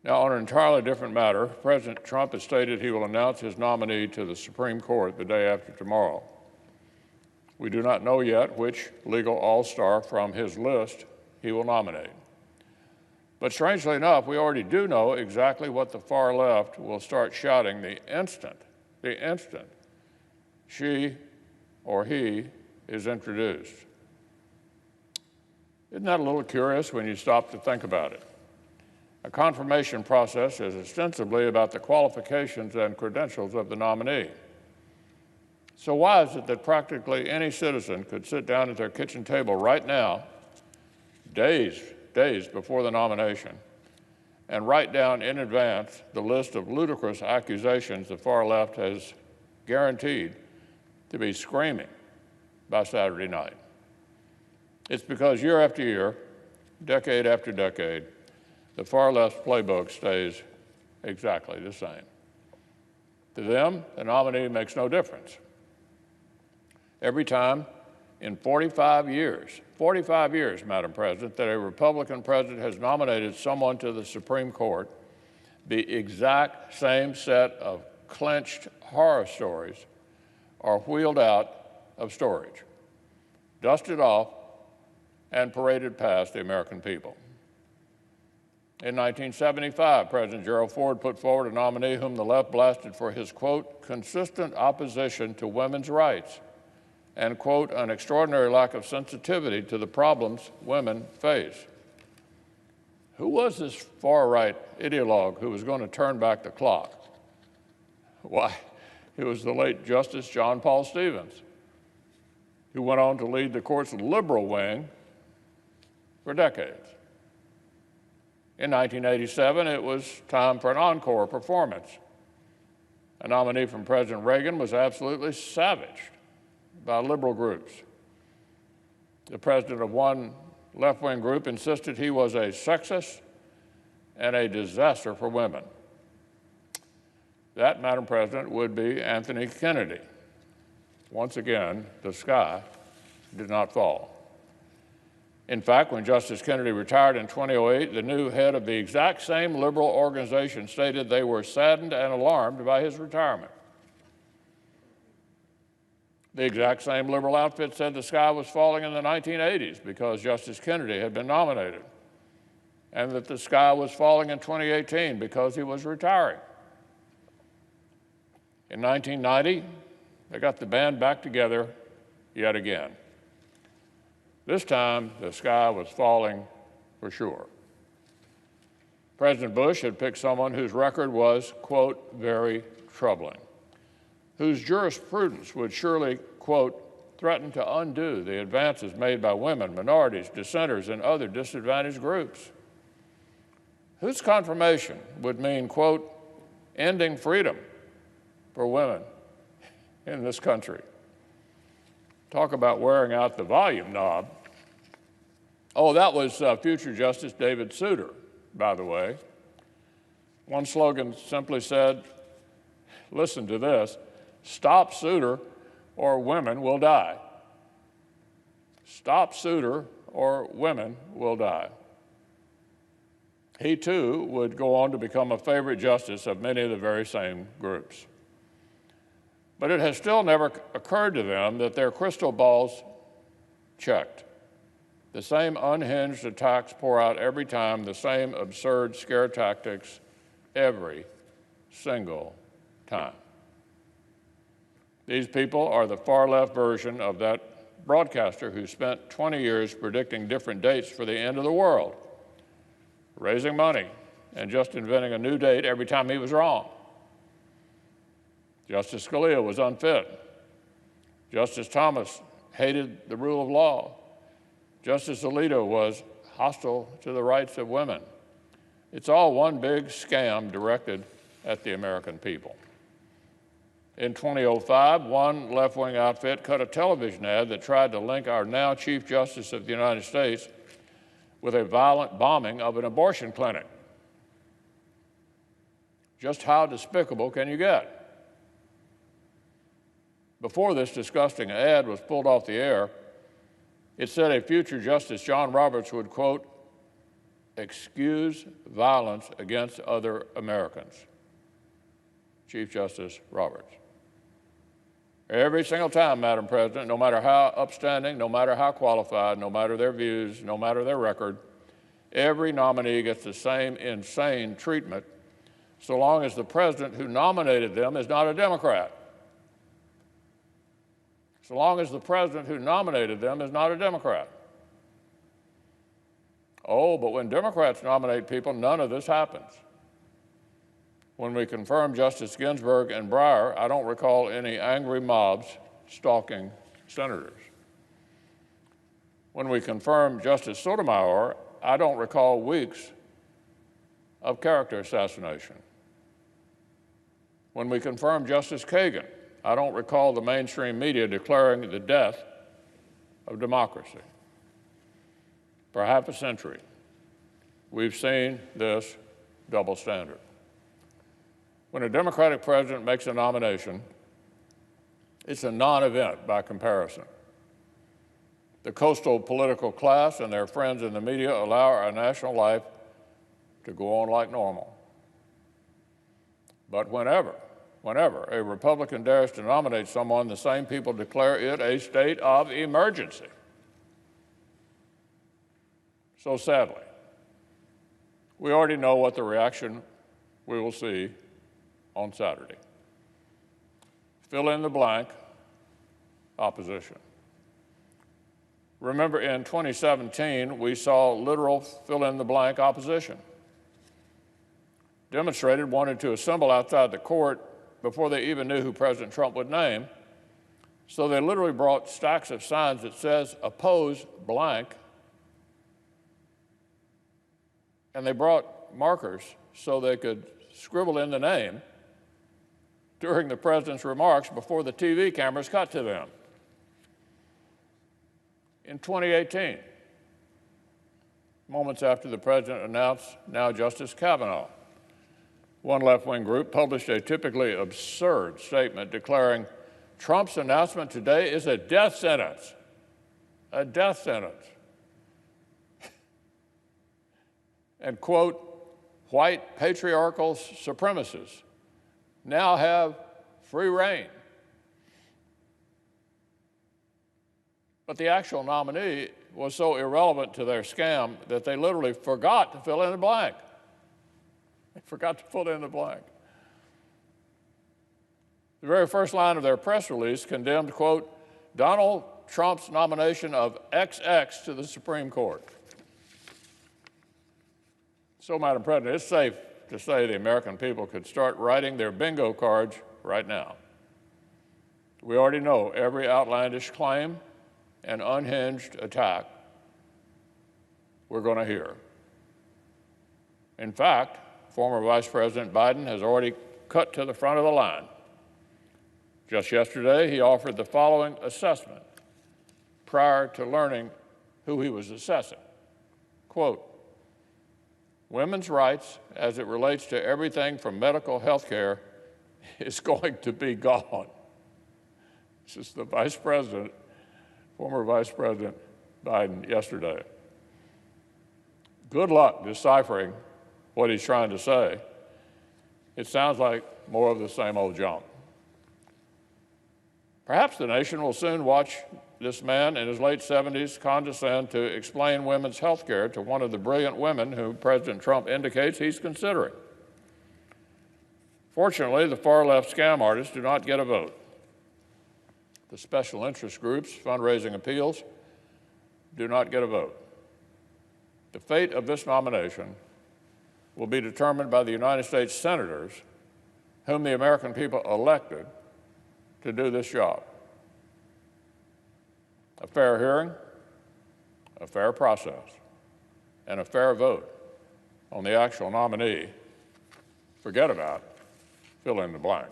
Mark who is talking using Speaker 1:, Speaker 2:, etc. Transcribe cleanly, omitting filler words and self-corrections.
Speaker 1: Now, on an entirely different matter, President Trump has stated he will announce his nominee to the Supreme Court the day after tomorrow. We do not know yet which legal all-star from his list he will nominate. But strangely enough, we already do know exactly what the far left will start shouting the instant she or he is introduced. Isn't that a little curious when you stop to think about it? A confirmation process is ostensibly about the qualifications and credentials of the nominee. So why is it that practically any citizen could sit down at their kitchen table right now, days before the nomination, and write down in advance the list of ludicrous accusations the far left has guaranteed to be screaming by Saturday night? It's because year after year, decade after decade, the far left's playbook stays exactly the same. To them, the nominee makes no difference. Every time in 45 years, Madam President, that a Republican president has nominated someone to the Supreme Court, the exact same set of clenched horror stories are wheeled out of storage, dusted off, and paraded past the American people. In 1975, President Gerald Ford put forward a nominee whom the left blasted for his, quote, consistent opposition to women's rights and, quote, an extraordinary lack of sensitivity to the problems women face. Who was this far-right ideologue who was going to turn back the clock? Why, it was the late Justice John Paul Stevens, who went on to lead the court's liberal wing for decades. In 1987, it was time for an encore performance. A nominee from President Reagan was absolutely savaged by liberal groups. The president of one left-wing group insisted he was a sexist and a disaster for women. That, Madam President, would be Anthony Kennedy. Once again, the sky did not fall. In fact, when Justice Kennedy retired in 2008, the new head of the exact same liberal organization stated they were saddened and alarmed by his retirement. The exact same liberal outfit said the sky was falling in the 1980s because Justice Kennedy had been nominated, and that the sky was falling in 2018 because he was retiring. In 1990, they got the band back together yet again. This time, the sky was falling for sure. President Bush had picked someone whose record was, quote, very troubling, whose jurisprudence would surely, quote, threaten to undo the advances made by women, minorities, dissenters, and other disadvantaged groups, whose confirmation would mean, quote, ending freedom for women in this country. Talk about wearing out the volume knob. Oh, that was future Justice David Souter, by the way. One slogan simply said, listen to this, stop Souter or women will die. Stop Souter or women will die. He too would go on to become a favorite justice of many of the very same groups. But it has still never occurred to them that their crystal balls checked. The same unhinged attacks pour out every time, the same absurd scare tactics every single time. These people are the far-left version of that broadcaster who spent 20 years predicting different dates for the end of the world, raising money, and just inventing a new date every time he was wrong. Justice Scalia was unfit. Justice Thomas hated the rule of law. Justice Alito was hostile to the rights of women. It's all one big scam directed at the American people. In 2005, one left-wing outfit cut a television ad that tried to link our now Chief Justice of the United States with a violent bombing of an abortion clinic. Just how despicable can you get? Before this disgusting ad was pulled off the air, it said a future Justice John Roberts would, quote, excuse violence against other Americans. Chief Justice Roberts. Every single time, Madam President, no matter how upstanding, no matter how qualified, no matter their views, no matter their record, every nominee gets the same insane treatment so long as the president who nominated them is not a Democrat. So long as the president who nominated them is not a Democrat. Oh, but when Democrats nominate people, none of this happens. When we confirmed Justice Ginsburg and Breyer, I don't recall any angry mobs stalking senators. When we confirmed Justice Sotomayor, I don't recall weeks of character assassination. When we confirmed Justice Kagan, I don't recall the mainstream media declaring the death of democracy. For half a century, we've seen this double standard. When a Democratic president makes a nomination, it's a non-event by comparison. The coastal political class and their friends in the media allow our national life to go on like normal. But whenever a Republican dares to nominate someone, the same people declare it a state of emergency. So sadly, we already know what the reaction we will see on Saturday. Fill in the blank, opposition. Remember, in 2017, we saw literal fill in the blank opposition. Demonstrators wanted to assemble outside the court before they even knew who President Trump would name, so they literally brought stacks of signs that says oppose blank, and they brought markers so they could scribble in the name during the president's remarks before the TV cameras cut to them. In 2018, moments after the president announced now Justice Kavanaugh, one left-wing group published a typically absurd statement declaring Trump's announcement today is a death sentence. A death sentence. And, quote, white patriarchal supremacists now have free reign. But the actual nominee was so irrelevant to their scam that they literally forgot to fill in the blank. They forgot to fill in the blank. The very first line of their press release condemned, quote, Donald Trump's nomination of XX to the Supreme Court. So, Madam President, it's safe to say the American people could start writing their bingo cards right now. We already know every outlandish claim and unhinged attack we're going to hear. In fact, former Vice President Biden has already cut to the front of the line. Just yesterday, he offered the following assessment prior to learning who he was assessing. Quote, women's rights as it relates to everything from medical health care is going to be gone. This is the Vice President, former Vice President Biden yesterday. Good luck deciphering what he's trying to say. It sounds like more of the same old junk. Perhaps the nation will soon watch this man in his late 70s condescend to explain women's health care to one of the brilliant women who President Trump indicates he's considering. Fortunately, the far-left scam artists do not get a vote. The special interest groups, fundraising appeals, do not get a vote. The fate of this nomination will be determined by the United States senators whom the American people elected to do this job. A fair hearing, a fair process, and a fair vote on the actual nominee. Forget about fill in the blank.